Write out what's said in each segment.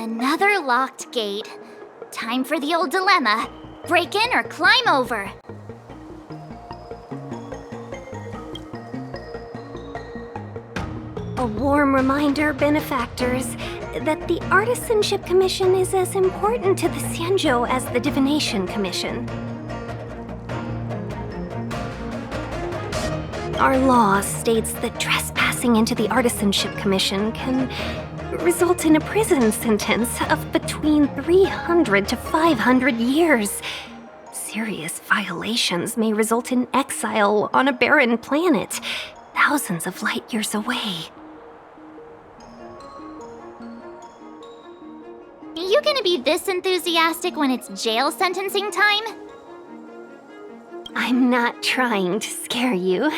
Another locked gate. Time for the old dilemma. Break in or climb over. A warm reminder, benefactors, that the Artisanship Commission is as important to the Xianzhou as the Divination Commission. Our law states that trespassing into the Artisanship Commission can result in a prison sentence of between 300 to 500 years. Serious violations may result in exile on a barren planet, thousands of light years away. You gonna be this enthusiastic when it's jail sentencing time? I'm not trying to scare you.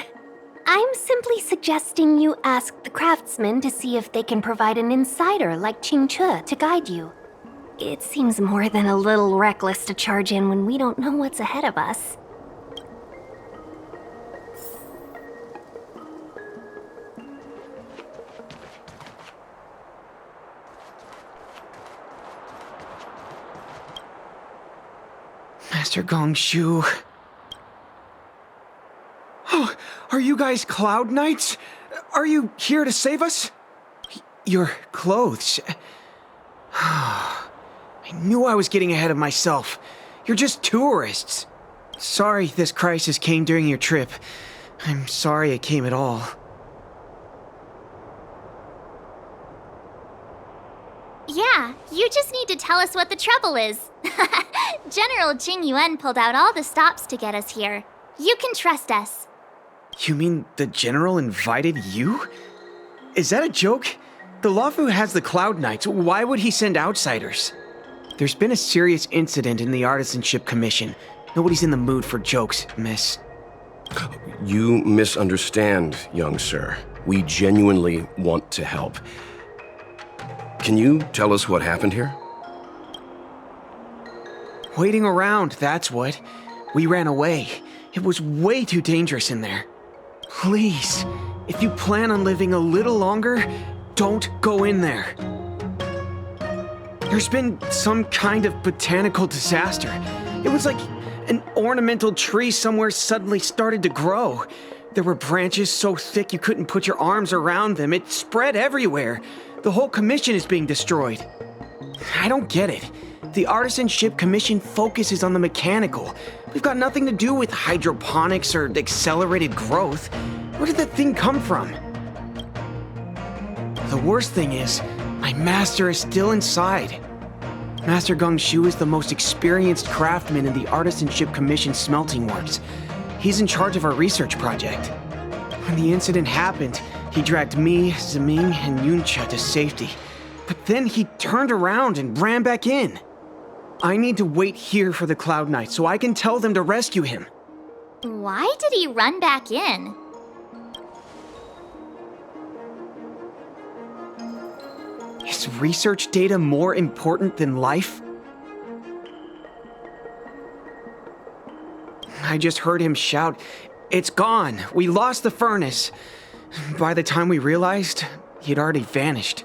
I'm simply suggesting you ask the craftsmen to see if they can provide an insider like Qingche to guide you. It seems more than a little reckless to charge in when we don't know what's ahead of us. Master Gongshu. Oh, are you guys Cloud Knights? Are you here to save us? Your clothes. I knew I was getting ahead of myself. You're just tourists. Sorry this crisis came during your trip. I'm sorry it came at all. Yeah, you just need to tell us what the trouble is. General Jing Yuan pulled out all the stops to get us here. You can trust us. You mean the General invited you? Is that a joke? The Luofu has the Cloud Knights. Why would he send outsiders? There's been a serious incident in the Artisanship Commission. Nobody's in the mood for jokes, miss. You misunderstand, young sir. We genuinely want to help. Can you tell us what happened here? Waiting around, that's what. We ran away. It was way too dangerous in there. Please, if you plan on living a little longer, don't go in there. There's been some kind of botanical disaster. It was like an ornamental tree somewhere suddenly started to grow. There were branches so thick you couldn't put your arms around them. It spread everywhere. The whole commission is being destroyed. I don't get it. The Artisanship Commission focuses on the mechanical. We've got nothing to do with hydroponics or accelerated growth. Where did that thing come from? The worst thing is, my master is still inside. Master Gongshu is the most experienced craftsman in the Artisanship Commission smelting works. He's in charge of our research project. When the incident happened, he dragged me, Ziming, and Yuncha to safety. But then he turned around and ran back in. I need to wait here for the Cloud Knight so I can tell them to rescue him. Why did he run back in? Is research data more important than life? I just heard him shout, "It's gone! We lost the furnace!" By the time we realized, he'd already vanished.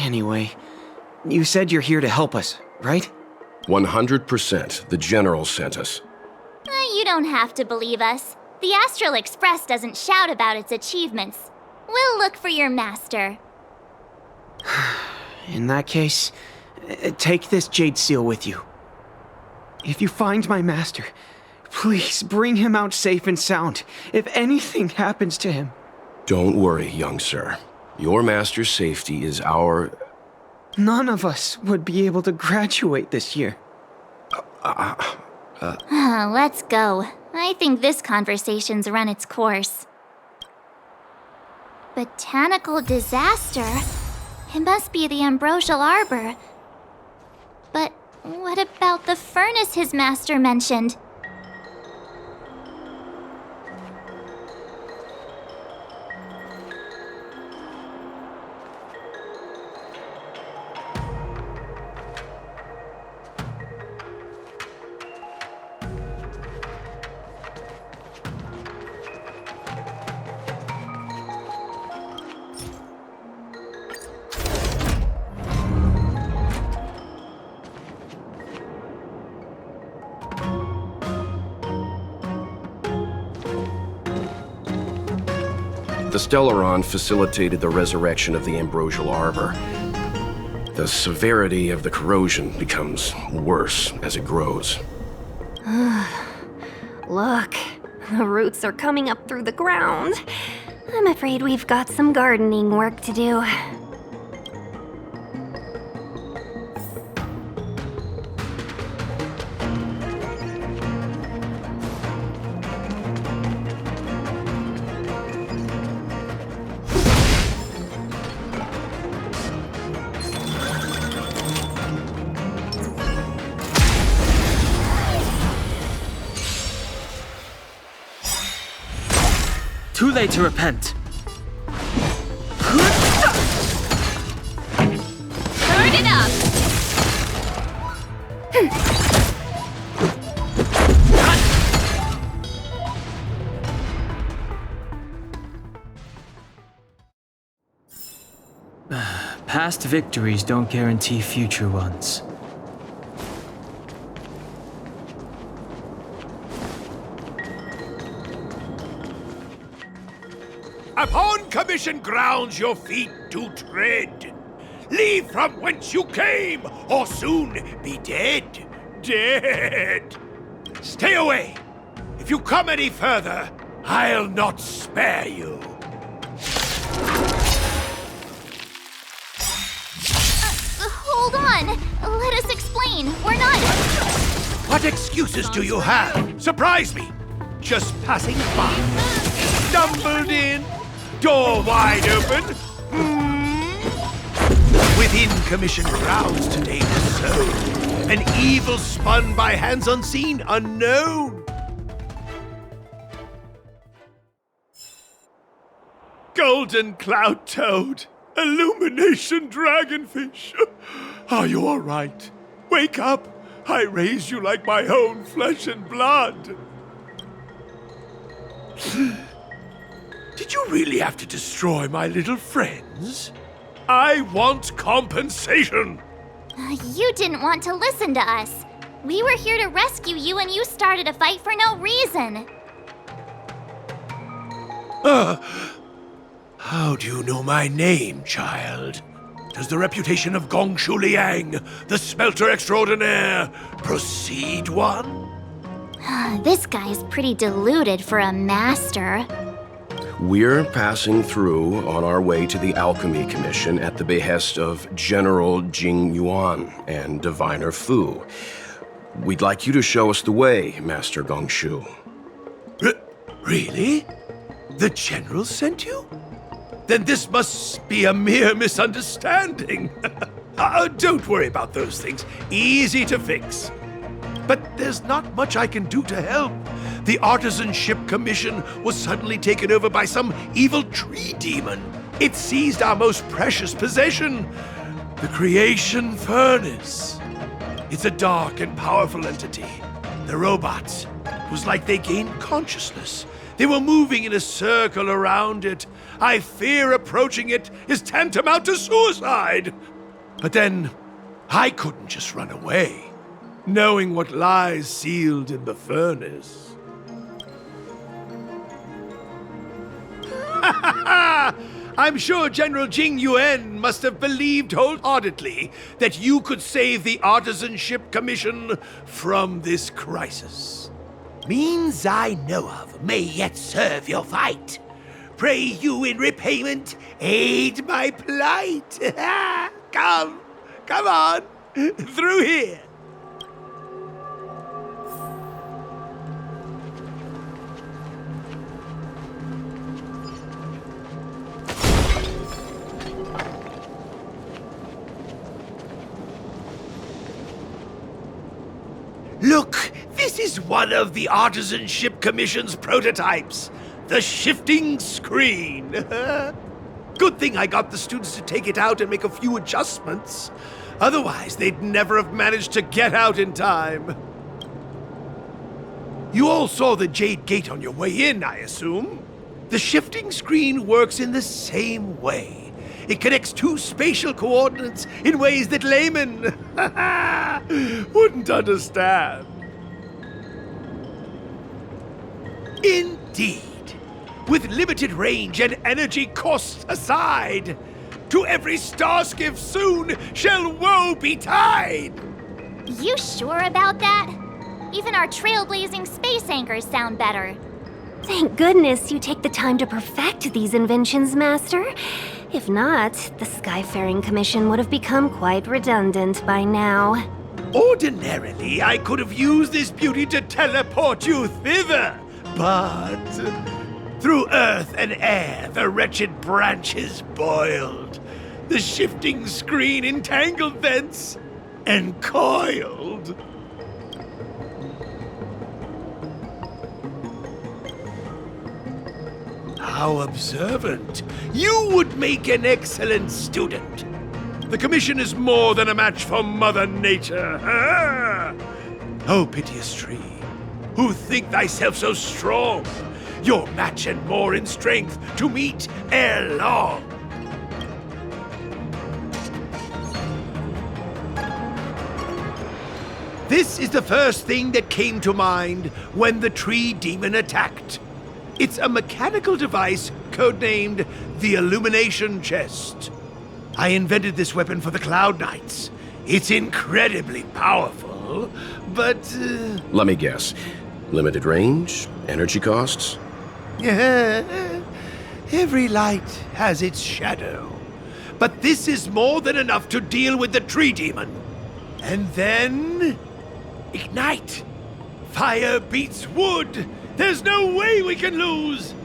Anyway, you said you're here to help us, right? 100%. The General sent us. You don't have to believe us. The Astral Express doesn't shout about its achievements. We'll look for your master. In that case, take this jade seal with you. If you find my master, please bring him out safe and sound, if anything happens to him. Don't worry, young sir. Your master's safety is our... None of us would be able to graduate this year. Let's go. I think this conversation's run its course. Botanical disaster? It must be the ambrosial arbor. But what about the furnace his master mentioned? Stellaron facilitated the resurrection of the ambrosial arbor. The severity of the corrosion becomes worse as it grows. Look, the roots are coming up through the ground. I'm afraid we've got some gardening work to do. Too late to repent. Turn it up! Past victories don't guarantee future ones. Upon commission grounds your feet do tread. Leave from whence you came, or soon be dead. Dead! Stay away! If you come any further, I'll not spare you. Hold on! Let us explain. We're not... What excuses do you have? Surprise me! Just passing by. Stumbled in. Door wide open. Within commission grounds to name the soul. An evil spun by hands unseen, unknown. Golden cloud toad. Illumination dragonfish. Are you all right? Wake up. I raised you like my own flesh and blood. Did you really have to destroy my little friends? I want compensation! You didn't want to listen to us. We were here to rescue you and you started a fight for no reason. How do you know my name, child? Does the reputation of Gongshu Liang, the smelter extraordinaire, precede one? This guy's pretty deluded for a master. We're passing through on our way to the Alchemy Commission at the behest of General Jing Yuan and Diviner Fu. We'd like you to show us the way, Master Gongshu. Really? The General sent you? Then this must be a mere misunderstanding. Don't worry about those things. Easy to fix. But there's not much I can do to help. The Artisanship Commission was suddenly taken over by some evil tree demon. It seized our most precious possession, the Creation Furnace. It's a dark and powerful entity. The robots, it was like they gained consciousness. They were moving in a circle around it. I fear approaching it is tantamount to suicide. But then, I couldn't just run away, knowing what lies sealed in the furnace. I'm sure General Jing Yuan must have believed wholeheartedly that you could save the Artisanship Commission from this crisis. Means I know of may yet serve your fight. Pray you in repayment aid my plight. Come on, through here. Look, this is one of the Artisanship Commission's prototypes. The shifting screen. Good thing I got the students to take it out and make a few adjustments. Otherwise, they'd never have managed to get out in time. You all saw the Jade Gate on your way in, I assume? The shifting screen works in the same way. It connects two spatial coordinates in ways that laymen wouldn't understand. Indeed. with limited range and energy costs aside. To every starskiff soon shall woe betide! You sure about that? Even our trailblazing space anchors sound better. Thank goodness you take the time to perfect these inventions, Master. If not, the Skyfaring Commission would have become quite redundant by now. Ordinarily, I could have used this beauty to teleport you thither, but through earth and air the wretched branches boiled. The shifting screen entangled thence and coiled. How observant. You would make an excellent student. The Commission is more than a match for Mother Nature. Ah! Oh, piteous tree, who think thyself so strong, your match and more in strength to meet ere long. This is the first thing that came to mind when the tree demon attacked. It's a mechanical device codenamed the Illumination Chest. I invented this weapon for the Cloud Knights. It's incredibly powerful, but... Let me guess. Limited range? Energy costs? Every light has its shadow. But this is more than enough to deal with the tree demon. And then... ignite! Fire beats wood! There's no way we can lose!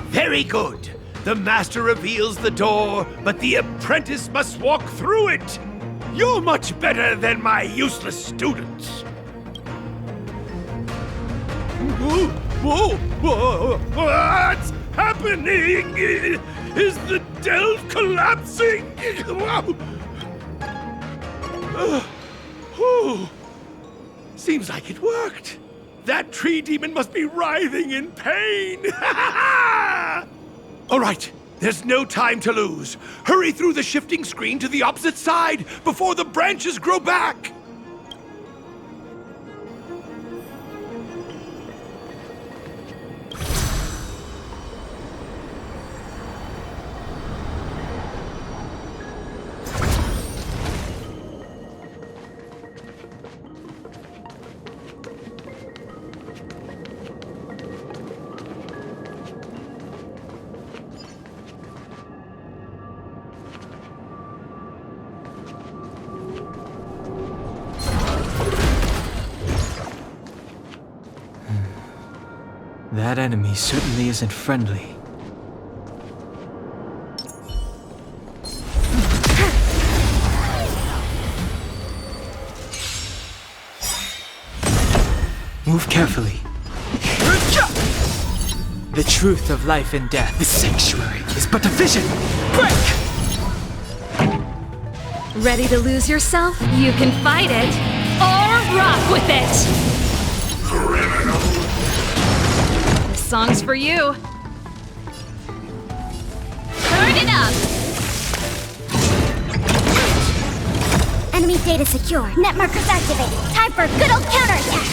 Very good. The master reveals the door, but the apprentice must walk through it. You're much better than my useless students. Whoa! What's happening? Is the delve collapsing? Seems like it worked. That tree demon must be writhing in pain. All right, there's no time to lose. Hurry through the shifting screen to the opposite side before the branches grow back. That enemy certainly isn't friendly. Move carefully. The truth of life and death. This sanctuary is but a vision. Break! Ready to lose yourself? You can fight it, or rock with it! This song's for you. Turn it up! Enemy data secure. Net markers activated. Time for a good old counterattack!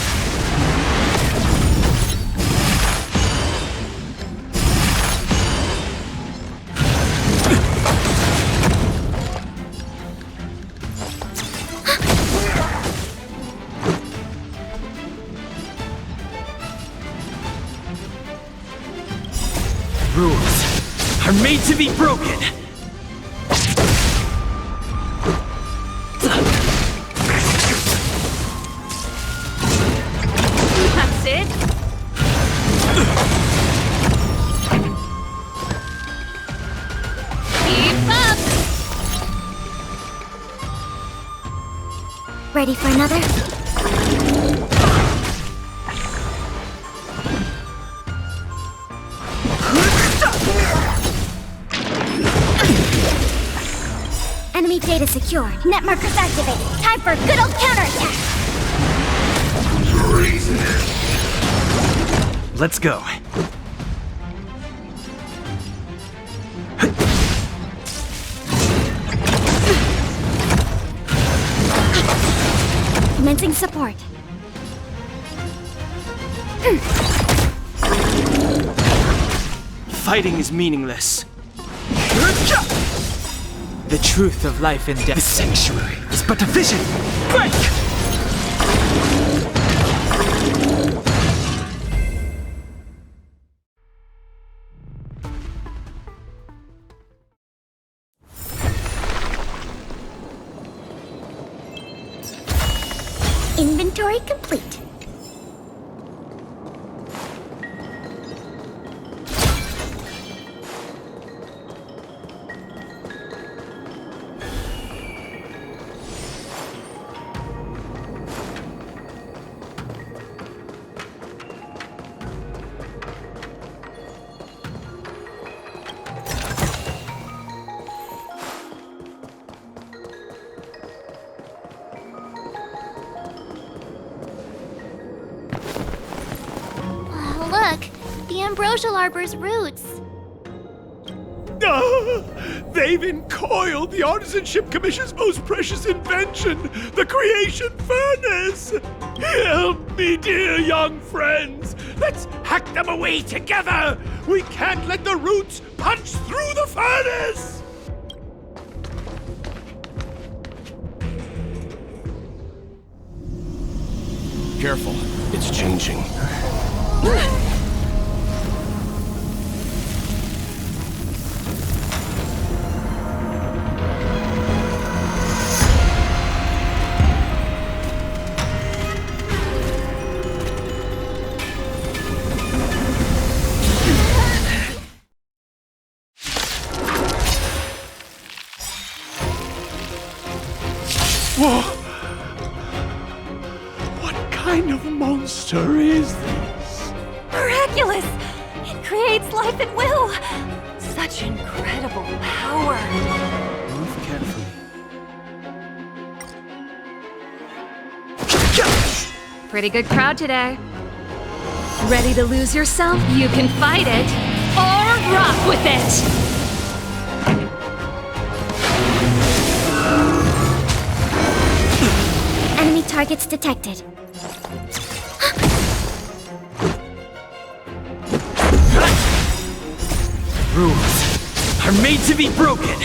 Rules are made to be broken. That's it. Keep up! Ready for another? Enemy data secured. Net markers activated. Time for a good old counterattack! Let's go. Commencing support. Fighting is meaningless. The truth of life and death. The sanctuary is but a vision. Break! Inventory complete. Look, the ambrosial arbor's roots. They've encoiled the Artisanship Commission's most precious invention, the creation furnace! Help me, dear young friends! Let's hack them away together! We can't let the roots punch through the furnace! Careful, it's changing. Whoa! What kind of monster is this? Miraculous! It creates life at will! Such incredible power! Move carefully. Pretty good crowd today. Ready to lose yourself? You can fight it, or rock with it! Enemy targets detected. Rules are made to be broken.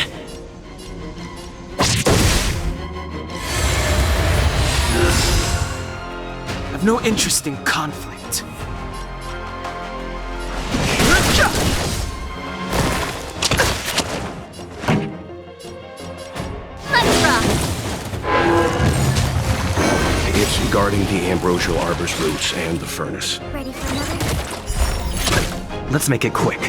I've no interest in conflict. Let's rock! It's guarding the ambrosial arbor's roots and the furnace. Ready for another? Let's make it quick.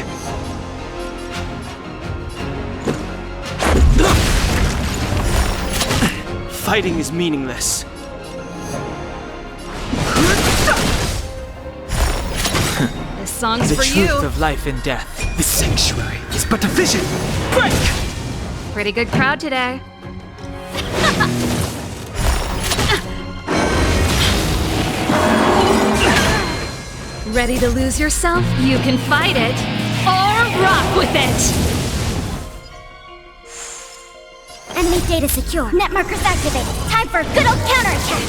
Fighting is meaningless. This song's The for truth you. of life and death. The sanctuary is but a vision. Break! Pretty good crowd today. Ready to lose yourself? You can fight it, or rock with it! Enemy data secure. Net markers activated. Time for a good old counterattack.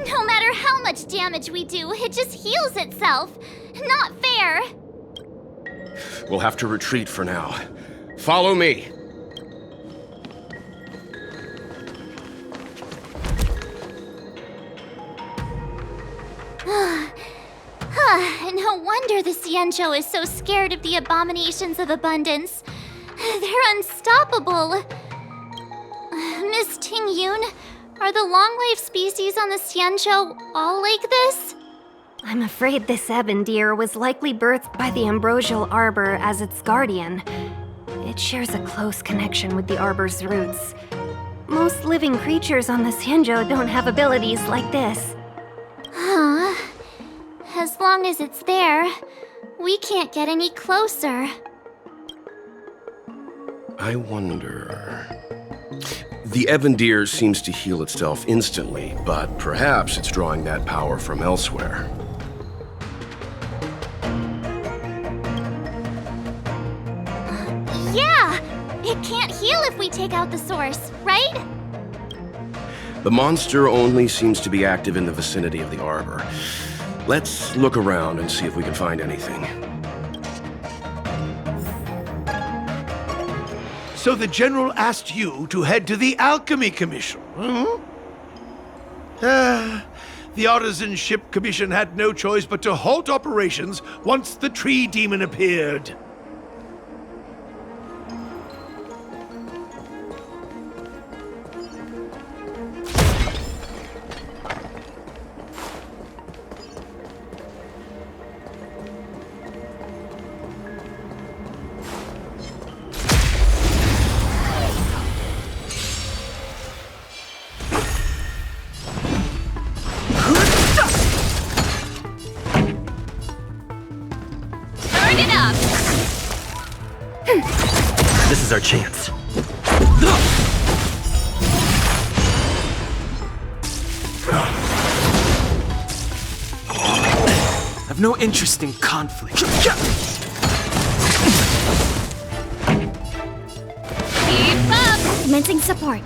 No matter how much damage we do, it just heals itself. Not fair. We'll have to retreat for now. Follow me. No wonder the Xianzhou is so scared of the abominations of abundance. They're unstoppable. Miss Tingyun, are the long-life species on the Xianzhou all like this? I'm afraid this ebon deer was likely birthed by the ambrosial arbor as its guardian. It shares a close connection with the arbor's roots. Most living creatures on the Xianzhou don't have abilities like this. Huh. As long as it's there, we can't get any closer. I wonder... The ebon deer seems to heal itself instantly, but perhaps it's drawing that power from elsewhere. Yeah! It can't heal if we take out the source, right? The monster only seems to be active in the vicinity of the arbor. Let's look around and see if we can find anything. So the General asked you to head to the Alchemy Commission, the Artisan Ship Commission had no choice but to halt operations once the tree demon appeared. This is our chance. I've no interest in conflict. Keep up! Commencing support.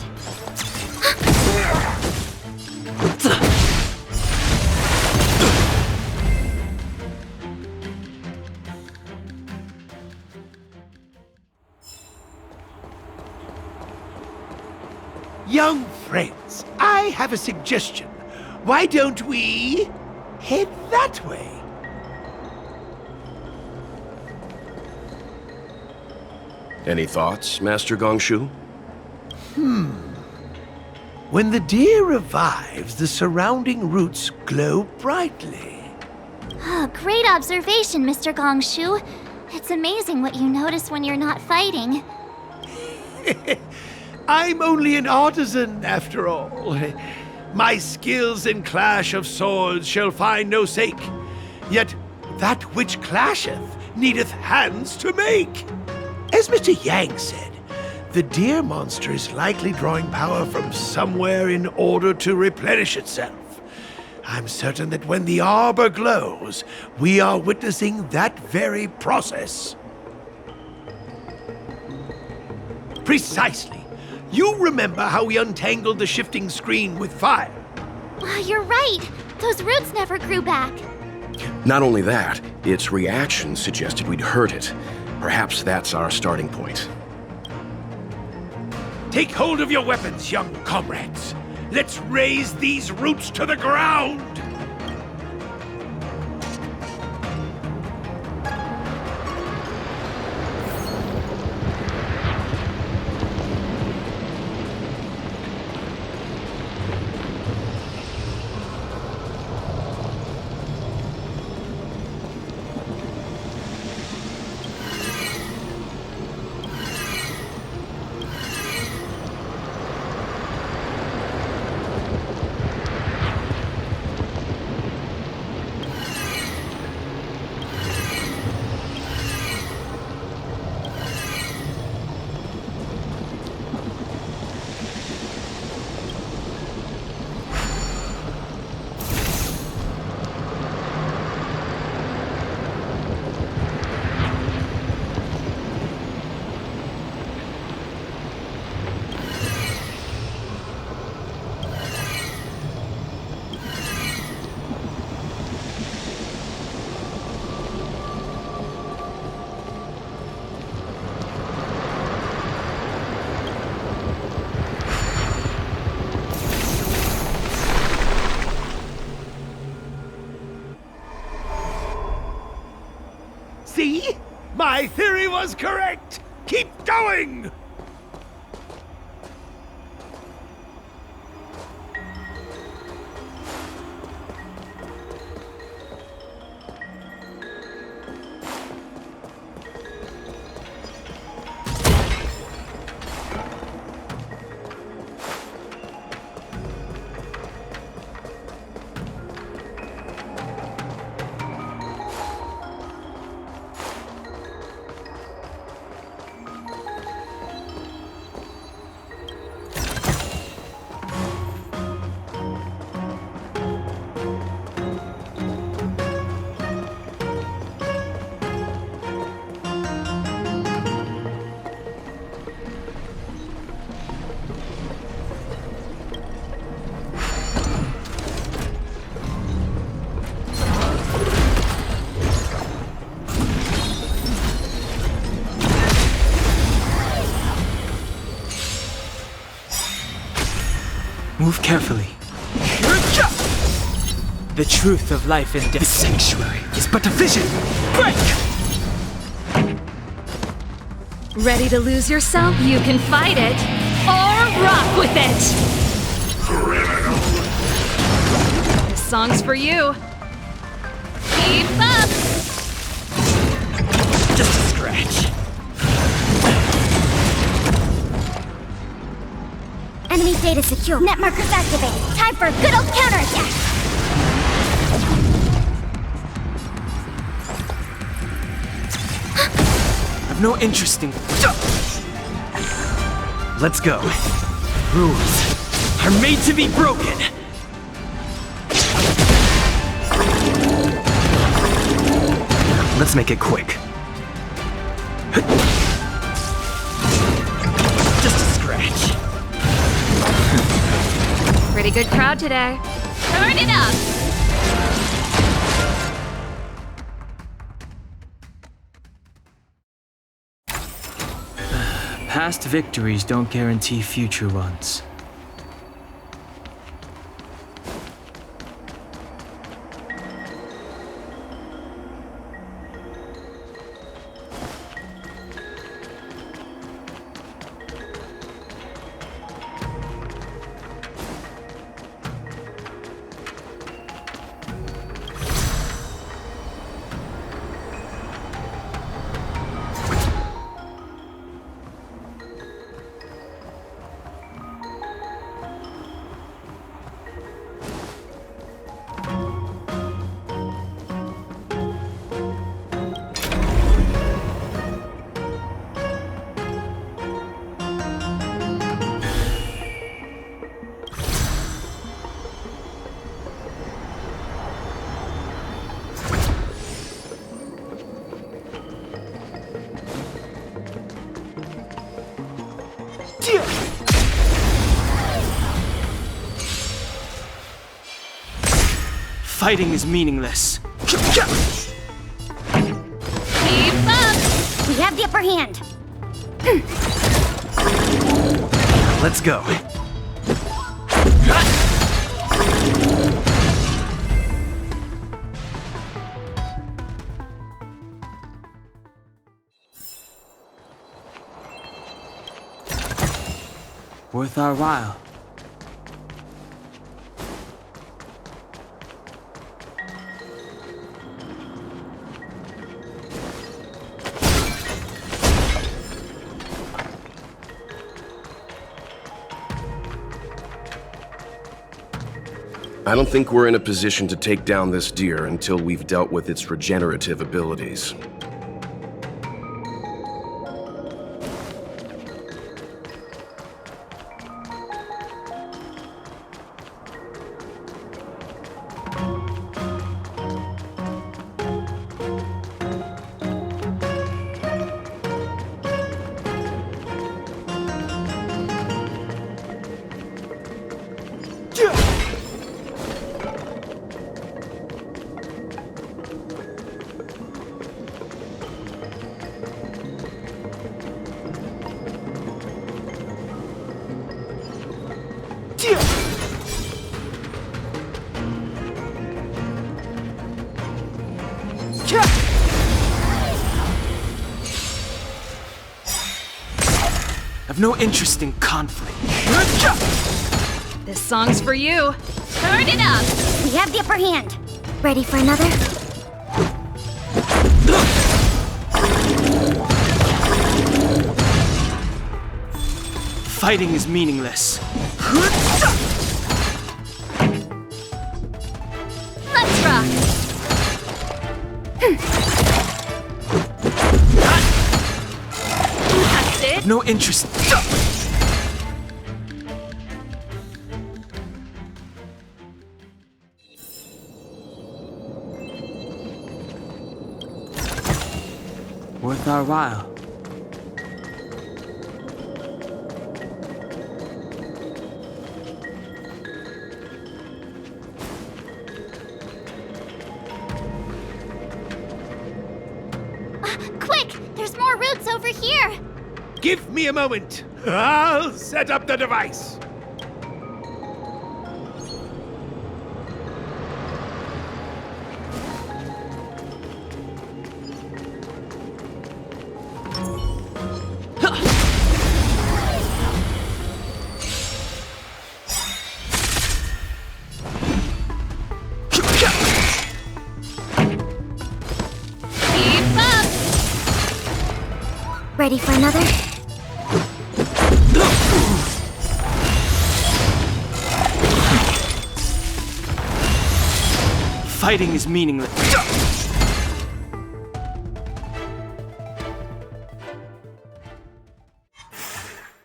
Young friends, I have a suggestion. Why don't we head that way? Any thoughts, Master Gongshu? When the deer revives, the surrounding roots glow brightly. Oh, great observation, Mr. Gongshu. It's amazing what you notice when you're not fighting. I'm only an artisan, after all. My skills in clash of swords shall find no sake. Yet that which clasheth needeth hands to make. As Mr. Yang said, the deer monster is likely drawing power from somewhere in order to replenish itself. I'm certain that when the arbor glows, we are witnessing that very process. Precisely. You remember how we untangled the shifting screen with fire? You're right. Those roots never grew back. Not only that, its reaction suggested we'd hurt it. Perhaps that's our starting point. Take hold of your weapons, young comrades. Let's raze these roots to the ground! See? My theory was correct! Keep going! Move carefully. The truth of life and death. This sanctuary is but a vision. Break! Ready to lose yourself? You can fight it, or rock with it! This song's for you. Keep up! Just a scratch. Enemy data secure. Net markers activated. Time for a good old counterattack. I've no interest in. Let's go. Rules are made to be broken. Let's make it quick. Just a scratch. Pretty good crowd today. Turn it up. Past victories don't guarantee future ones. Fighting is meaningless. Keep up. We have the upper hand. Let's go. Worth our while. I don't think we're in a position to take down this deer until we've dealt with its regenerative abilities. I've no interest in conflict. This song's for you. Turn it up! We have the upper hand. Ready for another? Fighting is meaningless. Let's rock! That's it! I've no interest. Worth our while. Quick! There's more roots over here! Give me a moment. I'll set up the device. Keep up! Ready for another? Fighting is meaningless.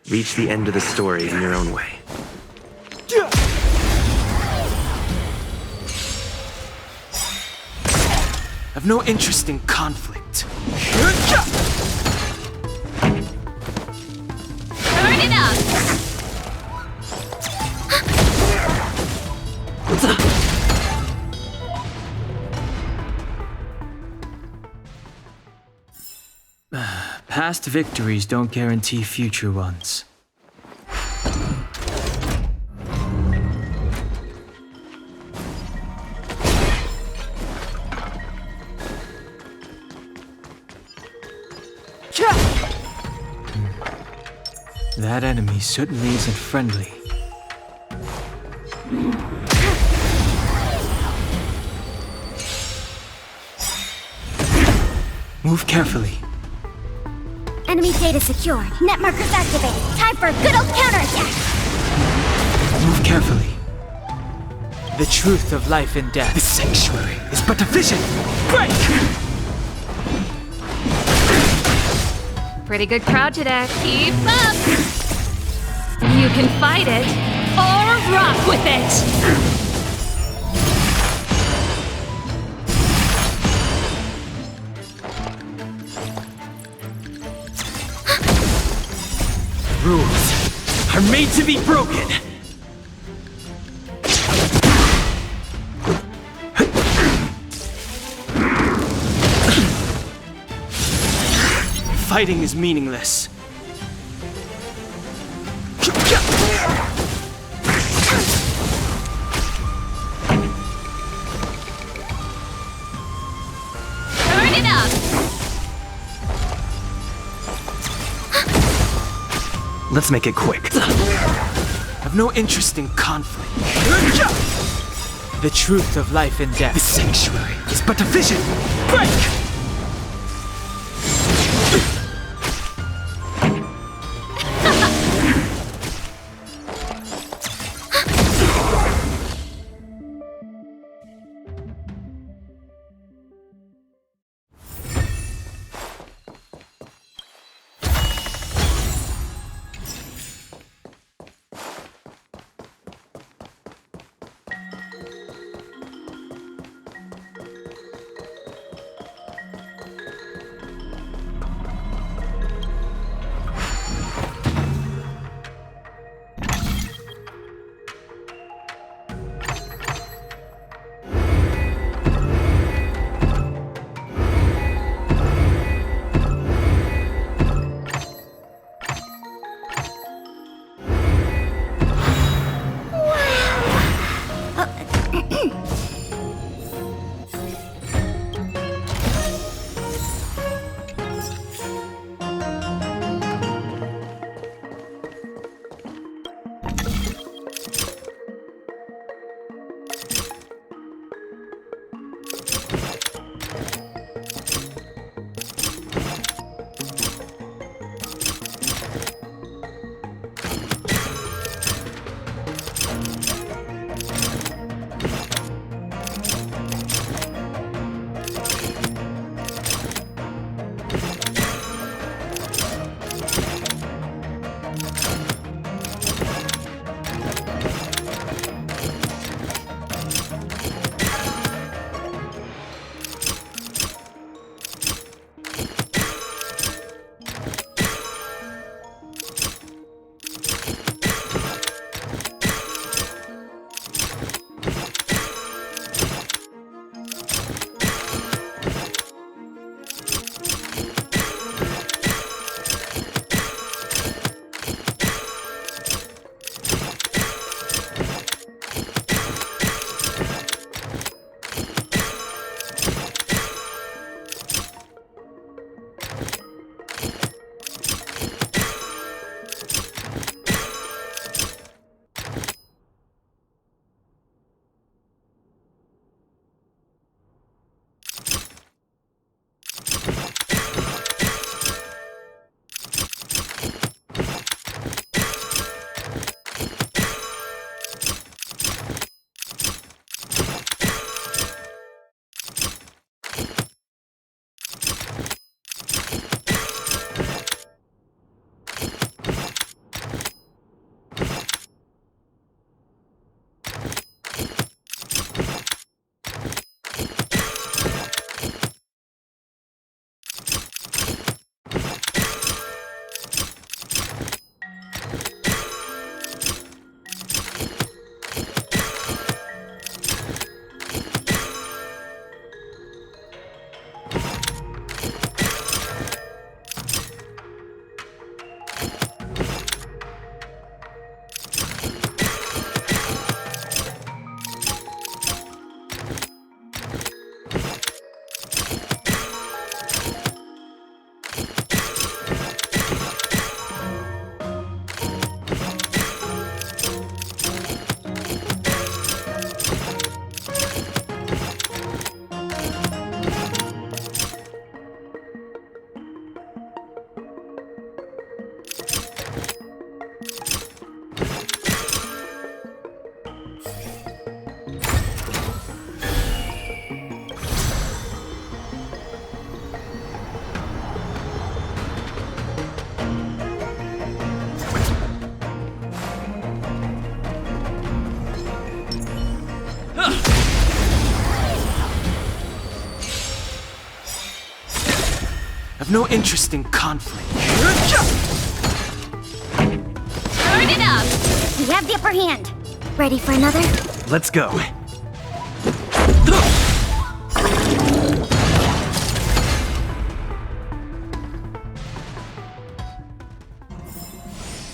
Reach the end of the story in your own way. I've no interest in conflict. Turn it up! Past victories don't guarantee future ones. That enemy certainly isn't friendly. Move carefully. Enemy data secured. Net markers activated. Time for a good old counterattack! Move carefully. The truth of life and death. This sanctuary is but a vision. Break! Pretty good crowd today. Keep up! You can fight it, or rock with it! Rules are made to be broken. Fighting is meaningless. Turn it up! Let's make it quick. I've no interest in conflict. The truth of life and death. This sanctuary is but a vision. Break! I've no interest in conflict. Turn it up! We have the upper hand. Ready for another? Let's go.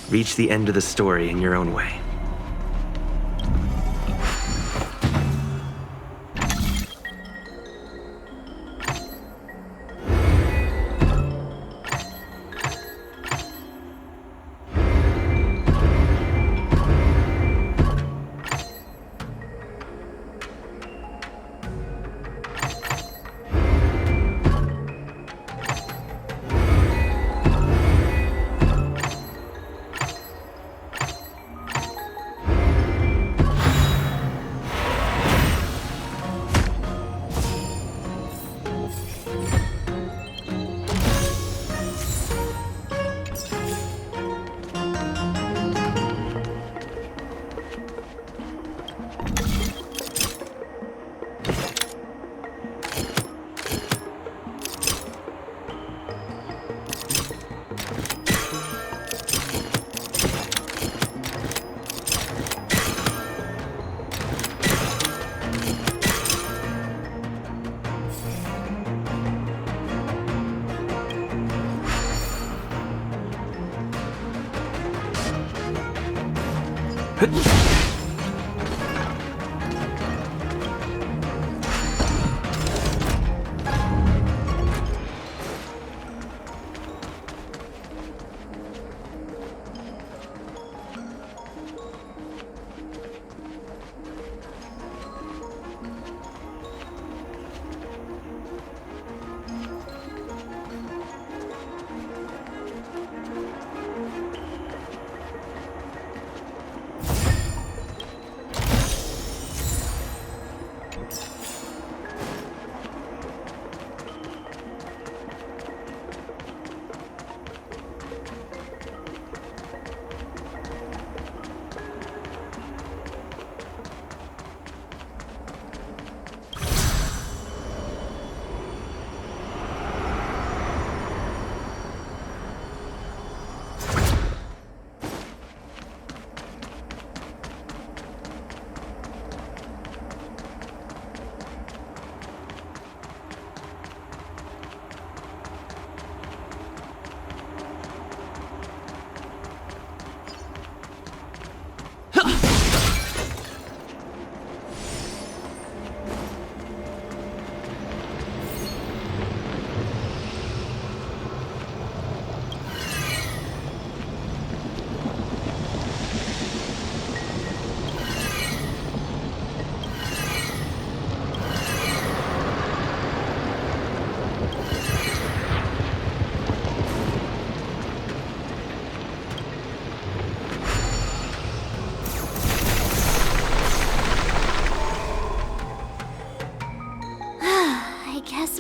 Reach the end of the story in your own way.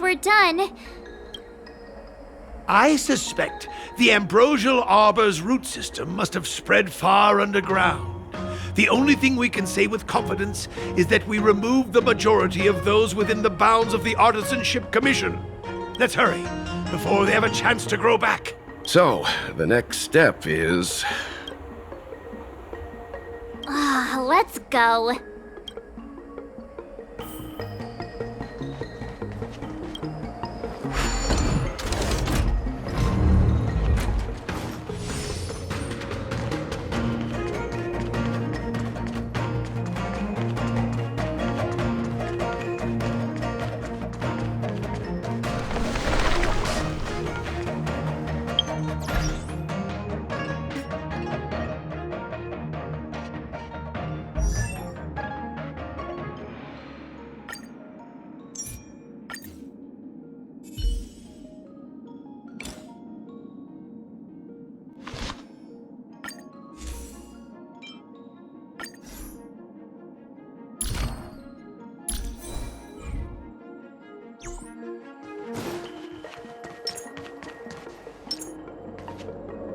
We're done. I suspect the ambrosial arbor's root system must have spread far underground. The only thing we can say with confidence is that we removed the majority of those within the bounds of the Artisanship Commission. Let's hurry, before they have a chance to grow back. So, the next step is... Let's go.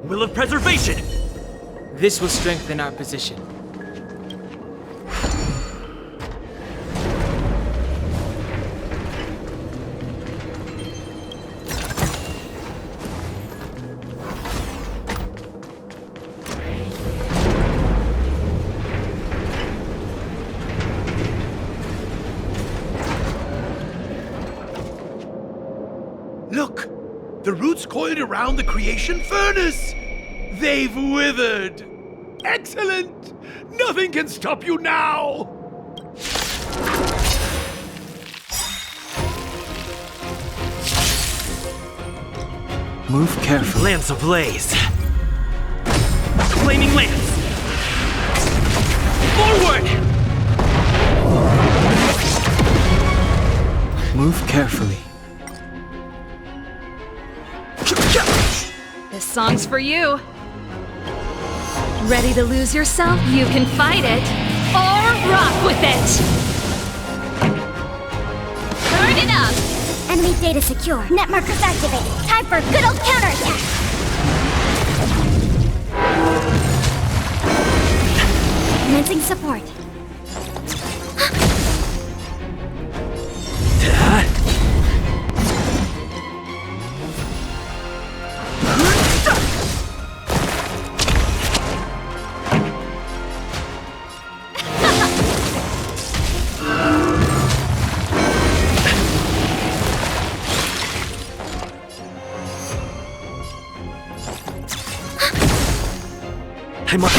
Will of preservation! This will strengthen our position. The roots coiled around the creation furnace. They've withered. Excellent! Nothing can stop you now! Move carefully. Lance ablaze! Flaming lance! Forward! Move carefully. This song's for you. Ready to lose yourself? You can fight it, or rock with it! Turn it up! Enemy data secure. Net markers activated. Time for a good old counterattack. Commencing support. I'm up.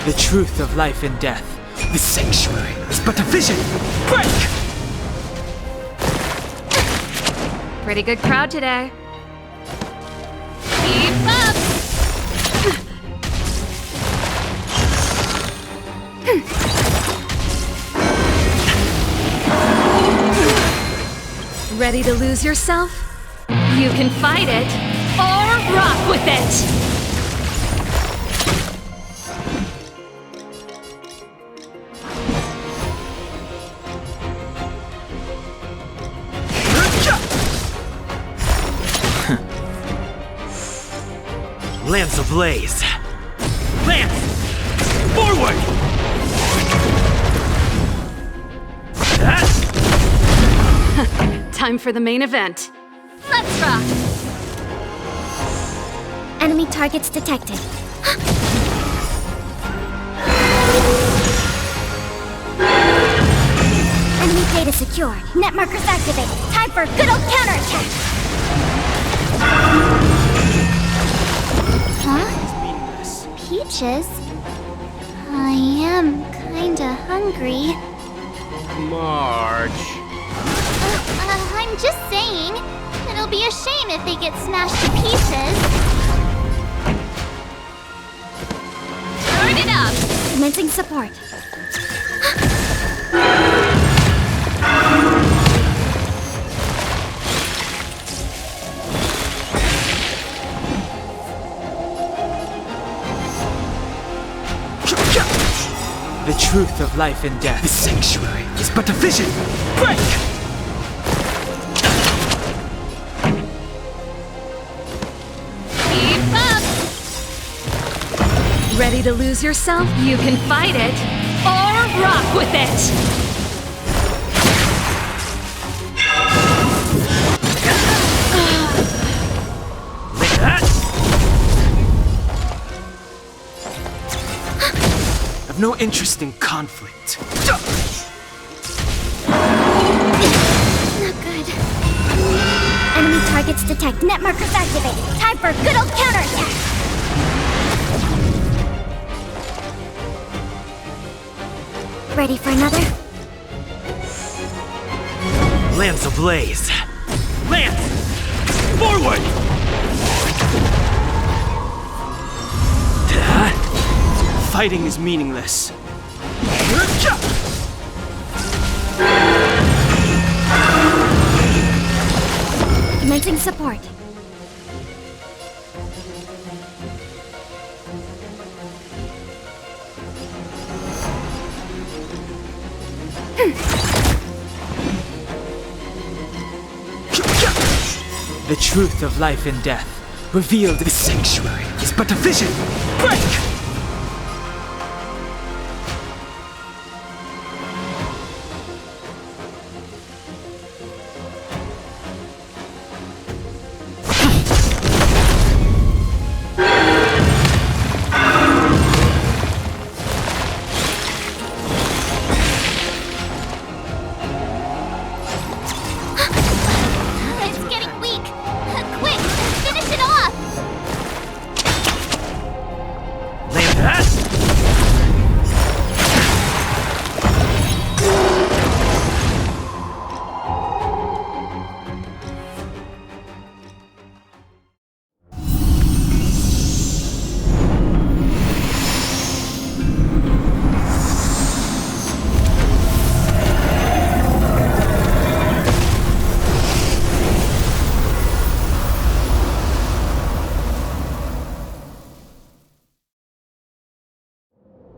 The truth of life and death. The sanctuary is but a vision. Break! Pretty good crowd today. Keep up! Ready to lose yourself? You can fight it, or rock with it! Lance ablaze! Lance! Forward! Time for the main event. Let's rock! Enemy targets detected. Enemy data secured. Net markers activated. Time for a good old counterattack. Huh? Peaches? I am kinda hungry. Marge. I'm just saying. It'll be a shame if they get smashed to pieces. Turn it up! Commencing support. The truth of life and death. The sanctuary is but a vision. Break! Keep up! Ready to lose yourself? You can fight it, or rock with it! I've no interest in conflict. Not good. Enemy targets detect. Net markers activated. Time for a good old counterattack. Ready for another? Lance ablaze! Lance! Forward! Fighting is meaningless. Commencing support. The truth of life and death, revealed in the sanctuary, is but a vision. Break!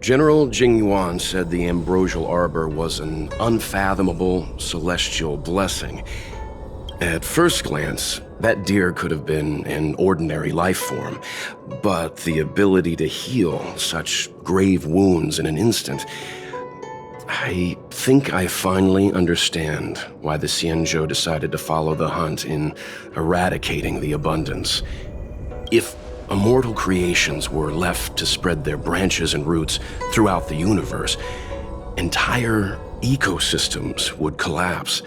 General Jingyuan said the ambrosial arbor was an unfathomable celestial blessing. At first glance, that deer could have been an ordinary life form, but the ability to heal such grave wounds in an instant... I think I finally understand why the Xianzhou decided to follow the hunt in eradicating the abundance. If immortal creations were left to spread their branches and roots throughout the universe, entire ecosystems would collapse.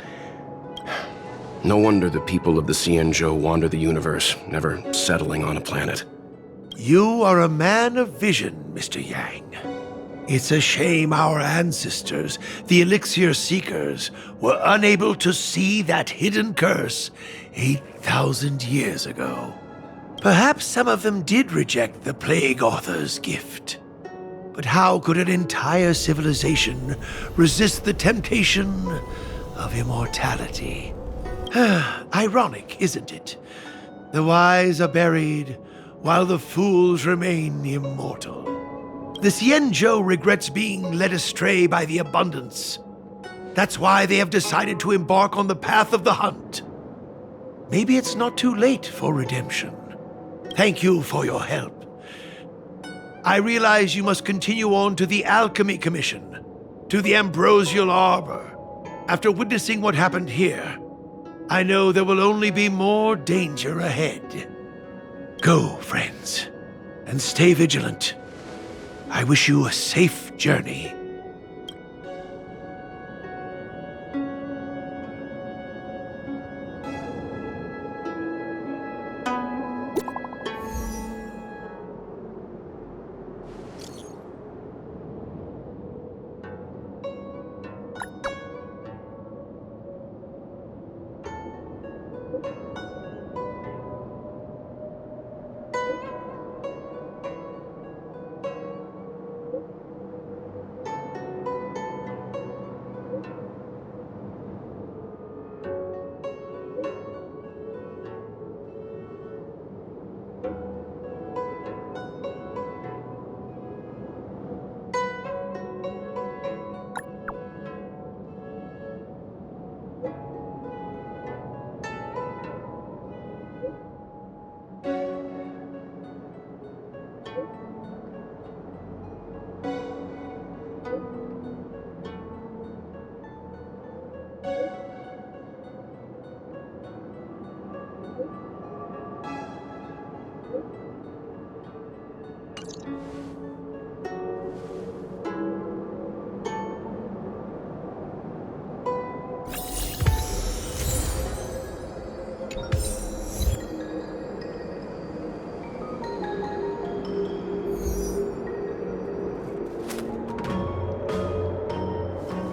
No wonder the people of the Xianzhou wander the universe, never settling on a planet. You are a man of vision, Mr. Yang. It's a shame our ancestors, the Elixir Seekers, were unable to see that hidden curse 8,000 years ago. Perhaps some of them did reject the Plague Author's gift. But how could an entire civilization resist the temptation of immortality? Ironic, isn't it? The wise are buried, while the fools remain immortal. The Xianzhou regrets being led astray by the abundance. That's why they have decided to embark on the path of the hunt. Maybe it's not too late for redemption. Thank you for your help. I realize you must continue on to the Alchemy Commission, to the Ambrosial Arbor. After witnessing what happened here, I know there will only be more danger ahead. Go, friends, and stay vigilant. I wish you a safe journey.